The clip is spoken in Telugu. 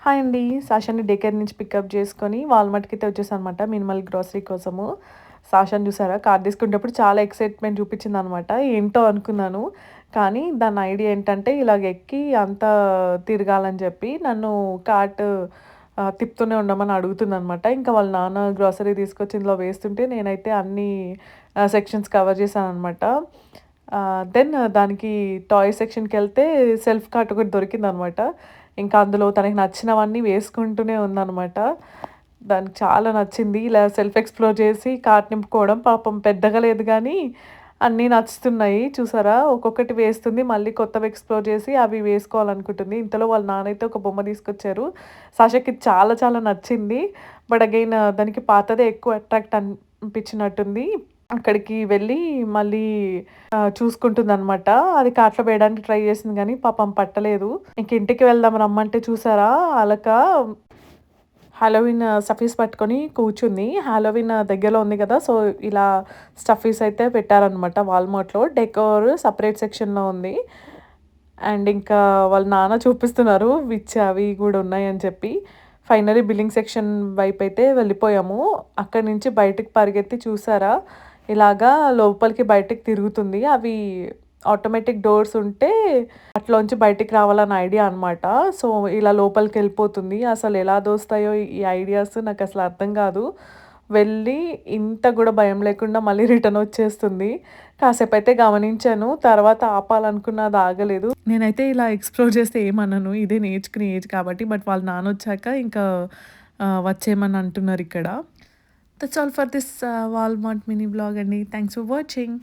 హాయ్ అండి. సాషాని డే కేర్ నుంచి పికప్ చేసుకొని వాల్మార్ట్‌కైతే వచ్చేసాననమాట మినిమల్ గ్రోసరీ కోసము. సాషాని చూసారా కార్ తీసుకునేటప్పుడు చాలా ఎక్సైట్‌మెంట్ చూపించిందనమాట. ఏంటో అనుకున్నాను. కానీ దాని ఐడియా ఏంటంటే ఇలాగ ఎక్కి అంతా తిరగాలని చెప్పి నన్ను కార్ట్ తిప్పుతూనే ఉండమని అడుగుతుందనమాట. ఇంకా వాళ్ళ నాన్న గ్రోసరీ తీసుకొచ్చి ఇందులో వేస్తుంటే నేనైతే అన్ని సెక్షన్స్ కవర్ చేశాననమాట. దెన్ దానికి టాయ్ సెక్షన్‌కెళ్తే సెల్ఫ్ కార్ట్ ఒకటి దొరికిందనమాట. ఇంకా అందులో తనకి నచ్చినవన్నీ వేసుకుంటూనే ఉందనమాట. దానికి చాలా నచ్చింది. ఇలా సెల్ఫ్ ఎక్స్‌ప్లోర్ చేసి కార్ట్ నింపుకోవడం. పాపం పెద్దగా లేదు గానీ, అన్నీ నచ్చుతున్నాయి. చూసారా? ఒక్కొక్కటి వేస్తుంది. మళ్ళీ కొత్తవి ఎక్స్‌ప్లోర్ చేసి అవి వేసుకోవాలనుకుంటుంది. ఇంతలో వాళ్ళ నాన్నయితే ఒక బొమ్మ తీసుకొచ్చారు. సాషాకి ఇది చాలా చాలా నచ్చింది. బట్ అగైన్ దానికి పాతదే ఎక్కువ అట్రాక్ట్ అనిపించినట్టుంది. అక్కడికి వెళ్ళి మళ్ళీ చూసుకుంటుందనమాట. అది కార్ట్‌లో వేయడానికి ట్రై చేసింది గానీ పాపం పట్టలేదు. ఇంక ఇంటికి వెళ్దాం రమ్మంటే చూసారా అలక హాలోవీన్ స్టఫీస్ పట్టుకొని కూర్చుంది. హాలోవీన్ దగ్గరలో ఉంది కదా! సో, ఇలా స్టఫీస్ అయితే పెట్టారనమాట వాల్మార్ట్‌లో. డెకోర్ సెపరేట్ సెక్షన్‌లో ఉంది. అండ్ ఇంకా వాళ్ళ నాన్న చూపిస్తున్నారు విచ్ అవి గూడా ఉన్నాయని చెప్పి. ఫైనల్లీ బిల్లింగ్ సెక్షన్ వైపయితే వెళ్ళిపోయాము. అక్కడి నుంచి బయటికి పరిగెత్తి చూసారా, ఇలాగా లోపలికి బయటికి తిరుగుతుంది. అవి ఆటోమేటిక్ డోర్స్ ఉంటే అట్లోంచి బయటికి రావాలని ఐడియా అనమాట. సో, ఇలా లోపలికెళ్ళిపోతుంది. అసలెలా దోస్తాయో ఈ ఐడియాస్ నాకసలు అర్థం గాదు. వెళ్ళి ఇంత గూడా భయం లేకుండా మళ్ళీ రిటర్నొచ్చేస్తుంది. కాసేపయితే గమనించాను. తర్వాత ఆపాలనుకున్నా అది ఆగలేదు. నేనైతే ఇలా ఎక్స్‌ప్లోర్ చేస్తే ఏమనను. ఇదే నేర్చుకునే ఏజ్ కాబట్టి. బట్ వాళ్ళ నాన్నొచ్చాక ఇంకా వచ్చేయమని అంటున్నారిక్కడ. That's all for this Walmart mini vlog అండి. Thanks for watching.